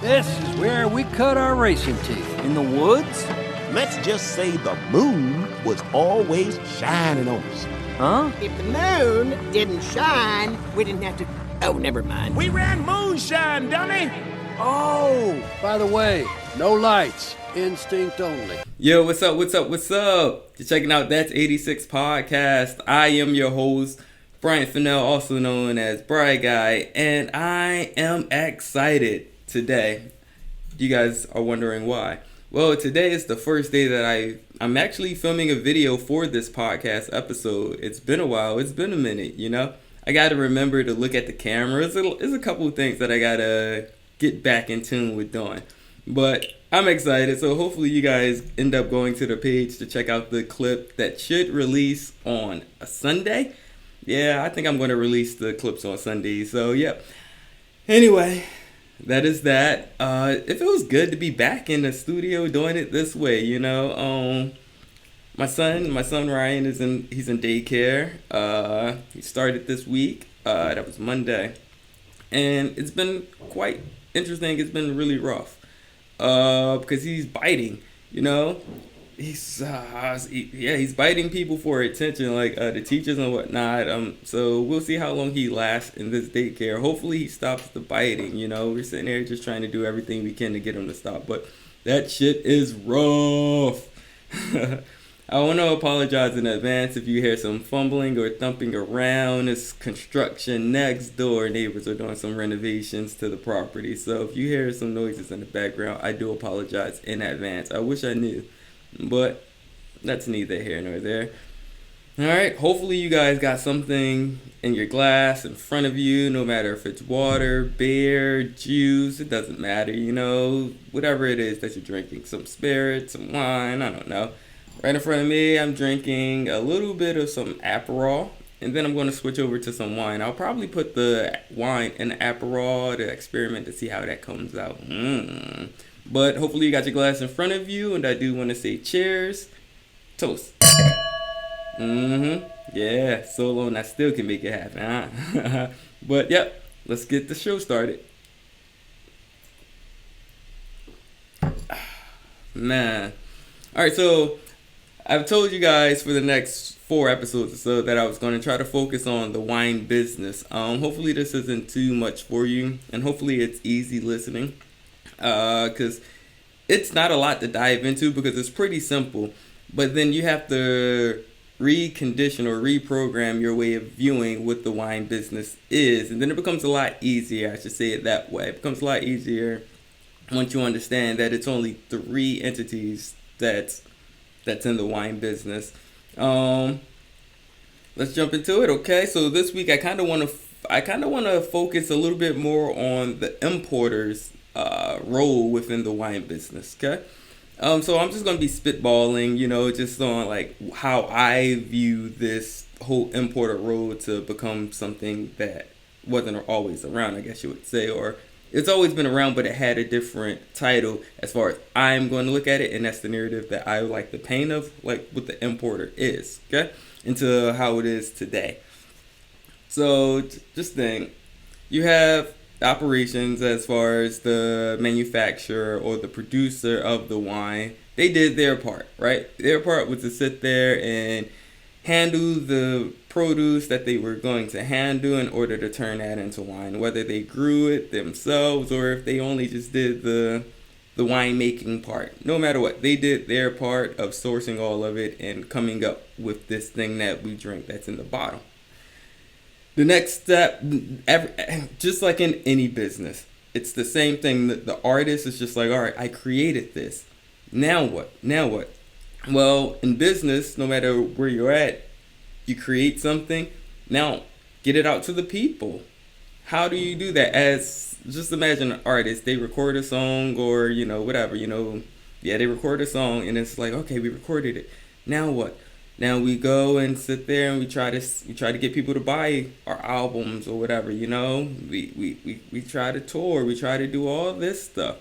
This is where we cut our racing teeth. In the woods? Let's just say the moon was always shining on us. Huh? If the moon didn't shine, we didn't have to... Oh, never mind. We ran moonshine, dummy! Oh, by the way, no lights. Instinct only. Yo, what's up? You're checking out That's 86'd Podcast. I am your host, Brian Fennell, also known as Bri Guy, and I am excited today. You guys are wondering why. Well, today is the first day that I'm actually filming a video for this podcast episode. It's been a while. It's been a minute, you know? I got to remember to look at the camera. There's a couple of things that I got to get back in tune with doing. But I'm excited, so hopefully you guys end up going to the page to check out the clip that should release on a Sunday. Yeah, I think I'm going to release the clips on Sunday, so yep. Anyway, that is that. It feels good to be back in the studio doing it this way, you know. My son Ryan he's in daycare. He started this week. That was Monday. And it's been quite interesting. It's been really rough. Because he's biting, you know, he's biting people for attention, like the teachers and whatnot. So we'll see how long he lasts in this daycare. Hopefully he stops the biting. You know, we're sitting there just trying to do everything we can to get him to stop, but that shit is rough. I want to apologize in advance if you hear some fumbling or thumping around. It's construction next door. Neighbors are doing some renovations to the property. So if you hear some noises in the background, I do apologize in advance. I wish I knew, but that's neither here nor there. All right, hopefully you guys got something in your glass in front of you, no matter if it's water, beer, juice, it doesn't matter, you know, whatever it is that you're drinking, some spirits, some wine, I don't know. Right in front of me, I'm drinking a little bit of some Aperol, and then I'm going to switch over to some wine. I'll probably put the wine in the Aperol to experiment to see how that comes out. But hopefully you got your glass in front of you, and I do want to say cheers. Toast. Yeah, so long I still can make it happen, huh? But yep, let's get the show started. Man. Alright, so I've told you guys for the next 4 episodes or so that I was going to try to focus on the wine business. Hopefully this isn't too much for you, and hopefully it's easy listening, because it's not a lot to dive into because it's pretty simple, but then you have to recondition or reprogram your way of viewing what the wine business is, and then it becomes a lot easier. I should say it that way. It becomes a lot easier once you understand that it's only 3 entities that's in the wine business. Let's jump into it. Okay, so this week I kind of want to focus a little bit more on the importer's role within the wine business. Okay, so I'm just gonna be spitballing, you know, just on like how I view this whole importer role to become something that wasn't always around, I guess you would say, or it's always been around, but it had a different title as far as I'm going to look at it, and that's the narrative that I like to paint of, like, what the importer is, okay, into how it is today. So, just think, you have operations as far as the manufacturer or the producer of the wine. They did their part, right? Their part was to sit there and handle the produce that they were going to handle in order to turn that into wine, whether they grew it themselves or if they only just did the winemaking part. No matter what, they did their part of sourcing all of it and coming up with this thing that we drink that's in the bottle. The next step, just like in any business, it's the same thing. The artist is just like, all right, I created this. Now what? Well, in business, no matter where you're at, you create something. Now, get it out to the people. How do you do that? Just imagine an artist, they record a song or, you know, whatever, you know. Yeah, they record a song and it's like, okay, we recorded it. Now what? Now we go and sit there and we try to get people to buy our albums or whatever, you know. We try to tour, we try to do all this stuff.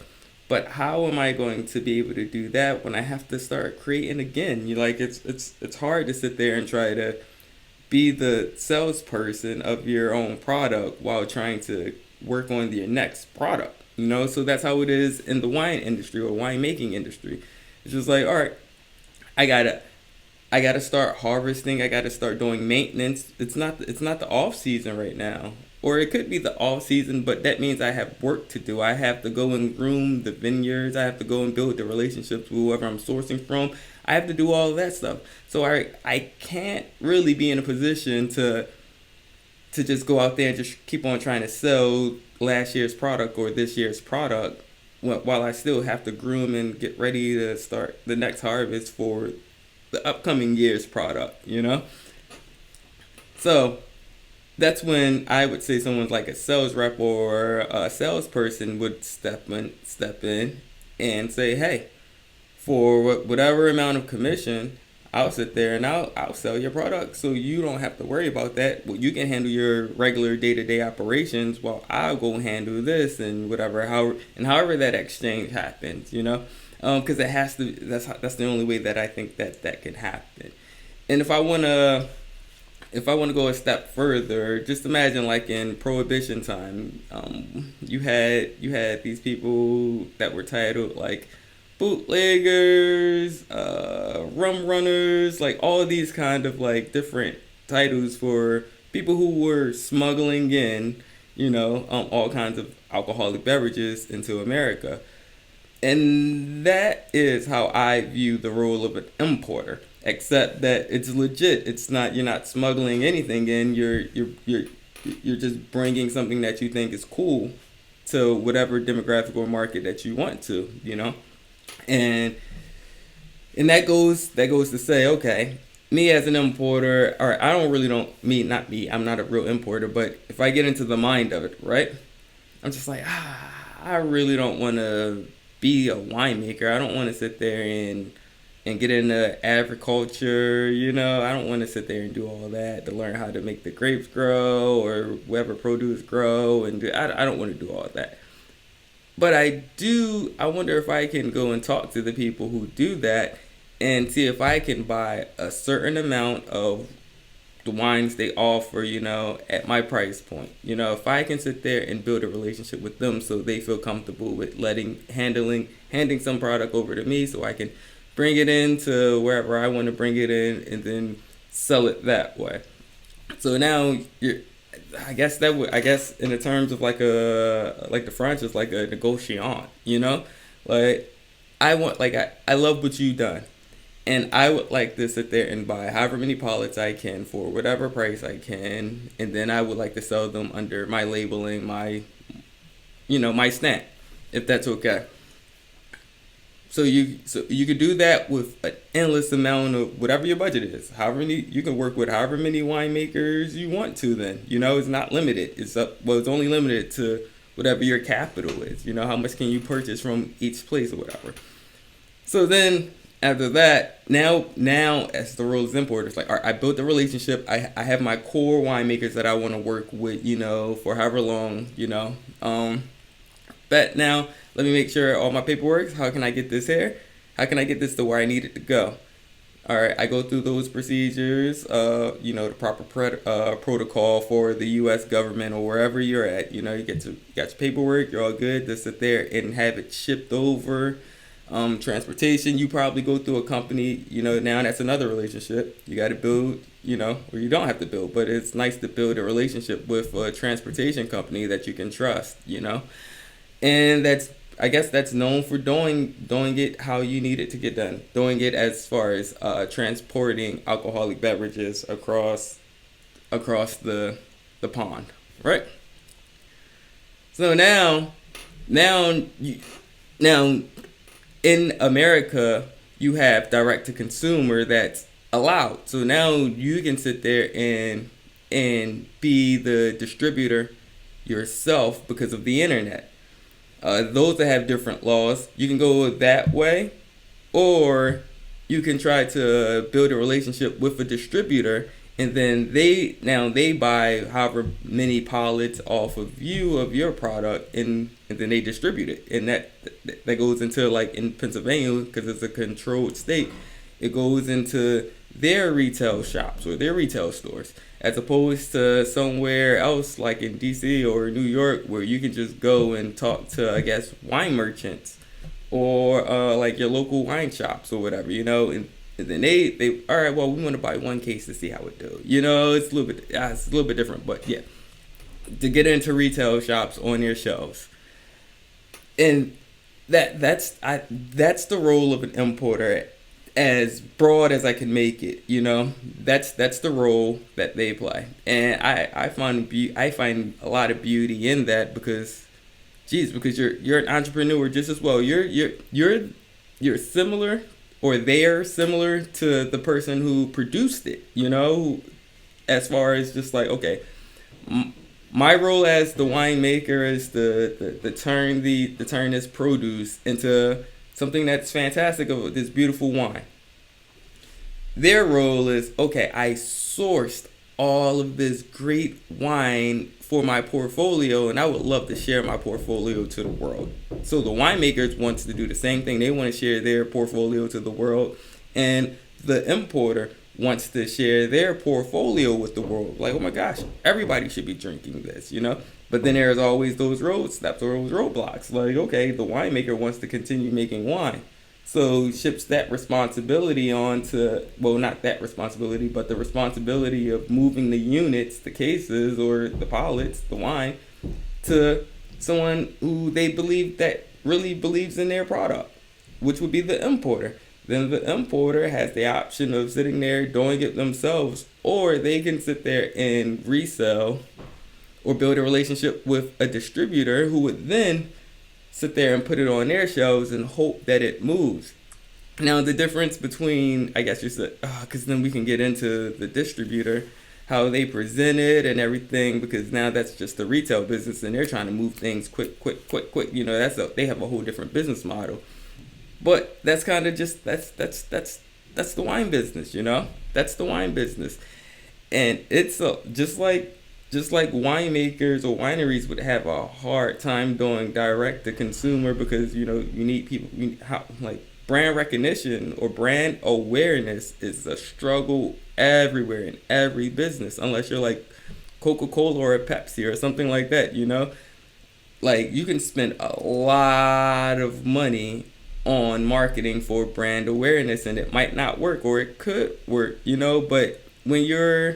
But how am I going to be able to do that when I have to start creating again? You like it's hard to sit there and try to be the salesperson of your own product while trying to work on your next product. So that's how it is in the wine industry or winemaking industry. It's just like, all right, I gotta start harvesting. I gotta start doing maintenance. It's not the off season right now, or it could be the off season, but that means I have work to do. I have to go and groom the vineyards. I have to go and build the relationships with whoever I'm sourcing from. I have to do all of that stuff. So I can't really be in a position to just go out there and just keep on trying to sell last year's product or this year's product while I still have to groom and get ready to start the next harvest for the upcoming year's product, So that's when I would say someone's like a sales rep or a salesperson would step in and say, hey, for whatever amount of commission, I'll sit there and I'll sell your product, so you don't have to worry about that. Well, you can handle your regular day-to-day operations while I'll go handle this and whatever, however that exchange happens, because it has to. That's the only way that I think that can happen. And if I wanna go a step further, just imagine like in Prohibition time, you had these people that were titled like bootleggers, rum runners, like all of these kind of like different titles for people who were smuggling in, all kinds of alcoholic beverages into America. And that is how I view the role of an importer, except that it's legit. It's not, you're not smuggling anything in. You're just bringing something that you think is cool to whatever demographic or market that you want to, And that goes to say, okay, me as an importer, or I'm not a real importer, but if I get into the mind of it, right? I'm just like, I really don't want to be a winemaker. I don't want to sit there and get into agriculture, I don't want to sit there and do all that to learn how to make the grapes grow or whatever produce grow, and I don't want to do all of that. But I wonder if I can go and talk to the people who do that and see if I can buy a certain amount of the wines they offer, at my price point. If I can sit there and build a relationship with them so they feel comfortable with handing some product over to me so I can bring it into wherever I want to bring it in and then sell it that way. So now I guess in the terms of like the French is like a negotiant, like I love what you've done, and I would like to sit there and buy however many pallets I can for whatever price I can, and then I would like to sell them under my labeling, my stamp, if that's okay. So you could do that with an endless amount of whatever your budget is. You can work with however many winemakers you want to. Then it's not limited. It's only limited to whatever your capital is. How much can you purchase from each place or whatever. So then after that, now as the role as importers, like, all right, I built the relationship. I have my core winemakers that I want to work with. For however long. But now let me make sure all my paperwork. How can I get this here? How can I get this to where I need it to go? All right, I go through those procedures, the proper protocol for the U.S. government or wherever you're at. You got your paperwork, you're all good to sit there and have it shipped over. Transportation, you probably go through a company, now that's another relationship. You got to build, or you don't have to build, but it's nice to build a relationship with a transportation company that you can trust, And I guess that's known for doing it how you need it to get done. Doing it as far as transporting alcoholic beverages across the pond, right? So now in America you have direct to consumer that's allowed. So now you can sit there and be the distributor yourself because of the internet. Those that have different laws, you can go that way, or you can try to build a relationship with a distributor, and then they buy however many pallets off of your product, and then they distribute it, and that goes into, like in Pennsylvania, because it's a controlled state, it goes into their retail shops or their retail stores, as opposed to somewhere else like in DC or New York where you can just go and talk to, I guess, wine merchants or like your local wine shops or whatever, and then they all right, well, we want to buy one case to see how it do. It's a little bit different, but yeah, to get into retail shops on their shelves. And that's the role of an importer, as broad as I can make it. That's the role that they play, and I find a lot of beauty in that because you're an entrepreneur just as well. You're similar, or they're similar to the person who produced it. As far as just like, okay, my role as the winemaker is to turn this produce into something that's fantastic, of this beautiful wine. Their role is, okay, I sourced all of this great wine for my portfolio, and I would love to share my portfolio to the world. So the winemakers wants to do the same thing. They want to share their portfolio to the world, and the importer wants to share their portfolio with the world. Like, oh my gosh, everybody should be drinking this, But then there's always those roadblocks. Like, okay, the winemaker wants to continue making wine, so ships that responsibility on to, well, not that responsibility, but the responsibility of moving the units, the cases, or the pallets, the wine, to someone who they believe that really believes in their product, which would be the importer. Then the importer has the option of sitting there doing it themselves, or they can sit there and resell or build a relationship with a distributor who would then sit there and put it on their shelves and hope that it moves. Now, the difference between, I guess you said, because then we can get into the distributor, how they present it and everything, because now that's just the retail business and they're trying to move things quick. They have a whole different business model. But that's kind of just that's the wine business, That's the wine business, and it's just like winemakers or wineries would have a hard time doing direct to consumer, because you need people. Like brand recognition or brand awareness is a struggle everywhere in every business, unless you're like Coca-Cola or a Pepsi or something like that. Like you can spend a lot of money on marketing for brand awareness, and it might not work, or it could work, but when you're a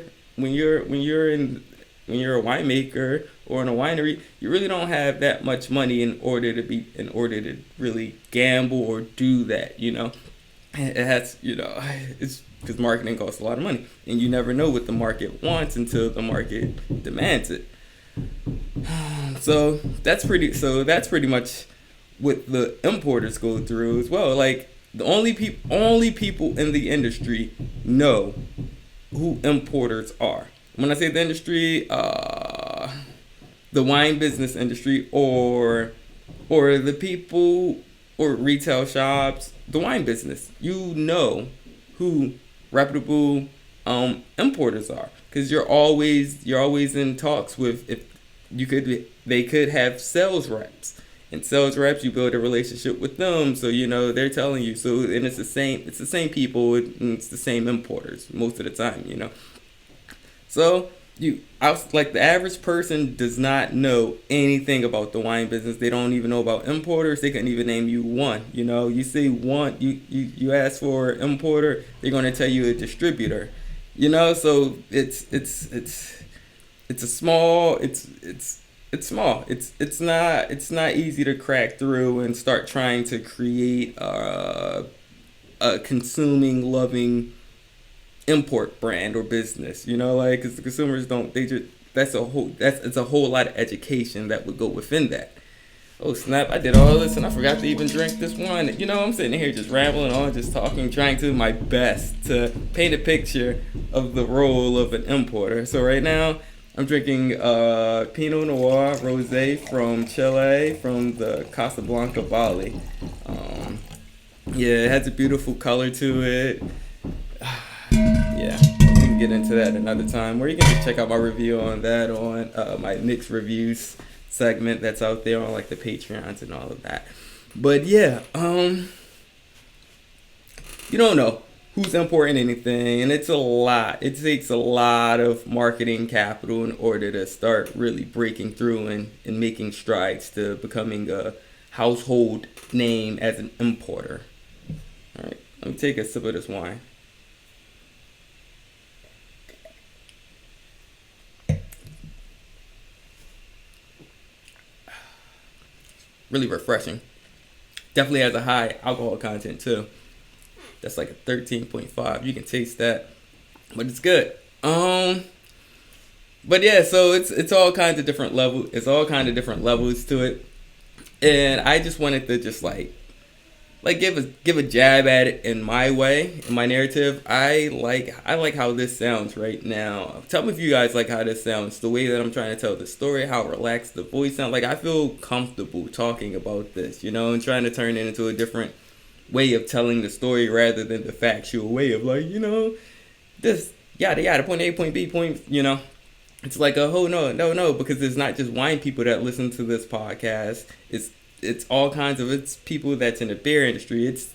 winemaker or in a winery, you really don't have that much money in order to really gamble or do that. It has, it's because marketing costs a lot of money, and you never know what the market wants until the market demands it. So that's pretty much what the importers go through as well. Like the only people in the industry know who importers are. When I say the industry, the wine business industry, or the people or retail shops, the wine business, who reputable importers are, because you're always in talks with, they could have sales reps. And sales reps, you build a relationship with them, so they're telling you. So, and it's the same people, and it's the same importers most of the time, So the average person does not know anything about the wine business. They don't even know about importers. They couldn't even name you one. You say one, you ask for an importer, they're gonna tell you a distributor. So it's small. It's not easy to crack through and start trying to create a consuming, loving import brand or business, because the consumers it's a whole lot of education that would go within that. Oh snap, I did all this and I forgot to even drink this wine. I'm sitting here just rambling on, just talking, trying to do my best to paint a picture of the role of an importer. So right now I'm drinking Pinot Noir Rosé from Chile, from the Casablanca Valley. It has a beautiful color to it. Yeah, we can get into that another time. Or you can just check out my review on that on my mixed reviews segment that's out there on like the Patreons and all of that. But yeah, you don't know. who's importing anything, and it's a lot. It takes a lot of marketing capital in order to start really breaking through and making strides to becoming a household name as an importer. All right, let me take a sip of this wine. Really refreshing. Definitely has a high alcohol content too. That's like a 13.5. You can taste that, but it's good. But yeah, so it's all kinds of different levels. It's all kind of different levels to it, and I just wanted to just like give a jab at it in my way, in my narrative. I like how this sounds right now. Tell me if you guys like how this sounds. The way that I'm trying to tell the story, how relaxed the voice sounds. Like I feel comfortable talking about this, and trying to turn it into a different way of telling the story rather than the factual way of like, this yada yada, point A, point B, point, It's like no, because it's not just wine people that listen to this podcast. It's all kinds of, it's people that's in the beer industry. It's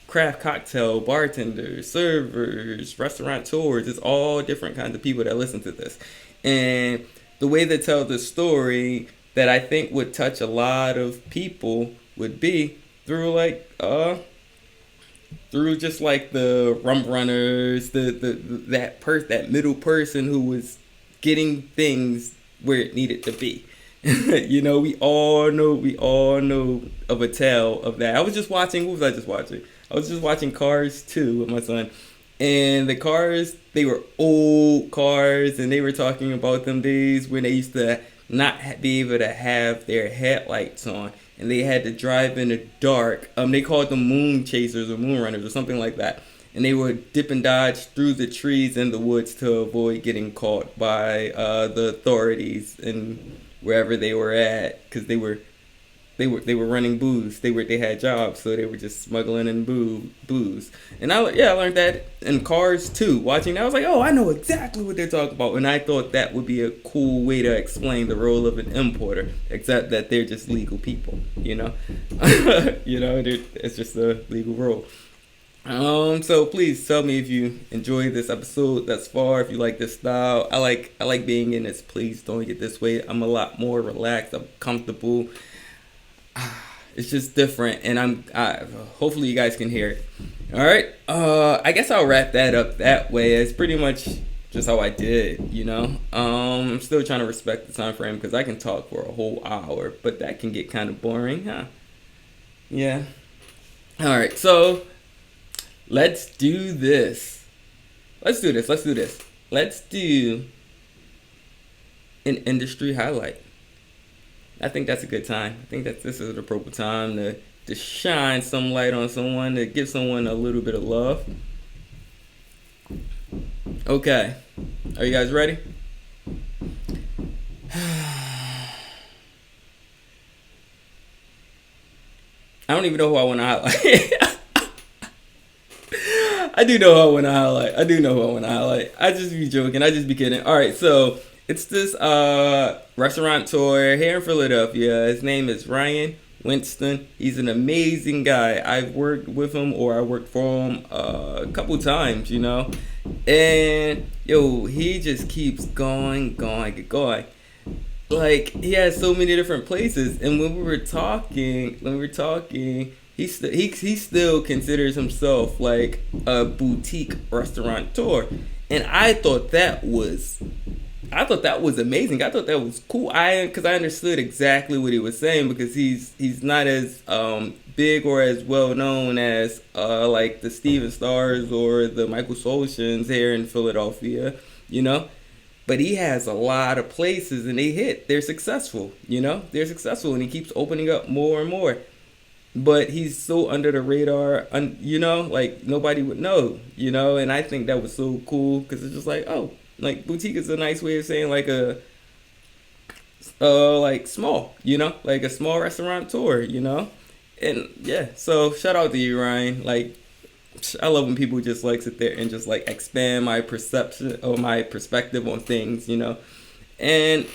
craft cocktail bartenders, servers, restaurateurs. It's all different kinds of people that listen to this. And the way they tell the story that I think would touch a lot of people would be through through just like the rum runners, that middle person who was getting things where it needed to be. We all know of a tale of that. I was just watching, what was I just watching? I was just watching Cars 2 with my son. And the cars, they were old cars, and they were talking about them days when they used to not be able to have their headlights on, and they had to drive in the dark. They called them moon chasers or moon runners or something like that. And they would dip and dodge through the trees in the woods to avoid getting caught by the authorities and wherever they were at, because they were running booze. They had jobs, so they were just smuggling in booze. And I learned that in Cars 2. Watching that, I was like, oh, I know exactly what they're talking about. And I thought that would be a cool way to explain the role of an importer, except that they're just legal people. It's just a legal role. So please tell me if you enjoyed this episode thus far, if you like this style. I like being in this. Please don't get this way. I'm a lot more relaxed. I'm comfortable. It's just different, and hopefully you guys can hear it. All right. I guess I'll wrap that up that way. It's pretty much just how I did. I'm still trying to respect the time frame because I can talk for a whole hour, but that can get kind of boring, huh? Yeah. All right. So let's do this. Let's do an industry highlight. I think that's a good time. I think that this is an appropriate time to shine some light on someone, to give someone a little bit of love. Okay. Are you guys ready? I don't even know who I want to highlight. I do know who I want to highlight. I just be joking. I just be kidding. All right, so it's this restaurateur here in Philadelphia. His name is Ryan Winston. He's an amazing guy. I've worked with him, or I worked for him a couple times, And he just keeps going. Like, he has so many different places. And when we were talking, he still considers himself like a boutique restaurateur, and I thought that was amazing. I thought that was cool. Because I understood exactly what he was saying, because he's not as big or as well known as like the Steven Stars or the Michael Solshins here in Philadelphia, But he has a lot of places, and they're successful, They're successful, and he keeps opening up more and more. But he's so under the radar, like nobody would know, And I think that was so cool, because it's just like, oh, like boutique is a nice way of saying like like small, like a small restaurateur, And yeah, so shout out to you, Ryan. Like, I love when people just like sit there and just like expand my perception or my perspective on things, And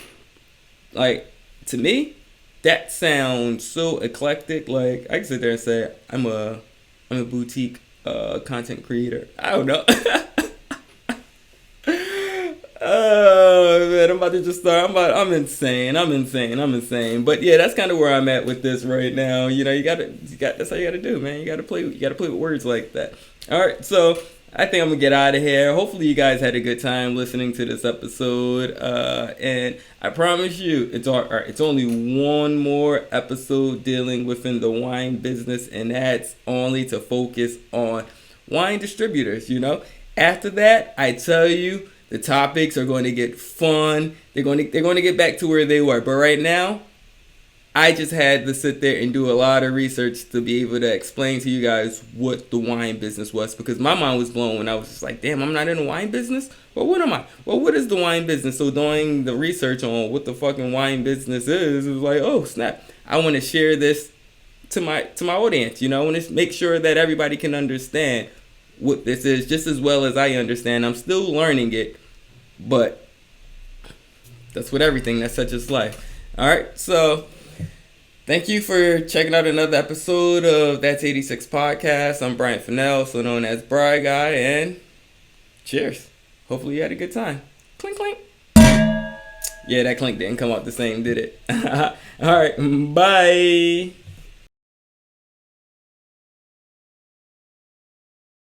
like, to me, that sounds so eclectic. Like, I can sit there and say I'm a boutique content creator. I don't know. Oh man, I'm about to just start. I'm insane. But yeah, that's kind of where I'm at with this right now. You know, that's how you gotta do, man. You gotta play with words like that. All right, so I think I'm gonna get out of here. Hopefully you guys had a good time listening to this episode. And I promise you, it's only one more episode dealing within the wine business, and that's only to focus on wine distributors. You know, after that, I tell you, the topics are going to get fun. They're going to get back to where they were. But right now, I just had to sit there and do a lot of research to be able to explain to you guys what the wine business was, because my mind was blown when I was just like, damn, I'm not in the wine business? Well, what am I? Well, what is the wine business? So doing the research on what the fucking wine business is, it was like, oh, snap. I want to share this to my audience. You know, I want to make sure that everybody can understand what this is just as well as I understand. I'm still learning it, but that's with everything. That's such as life. All right, so thank you for checking out another episode of That's 86 Podcast. I'm Brian Fennell, also known as Bri Guy, and cheers. Hopefully you had a good time. Clink, clink. Yeah, that clink didn't come out the same, did it? All right, bye.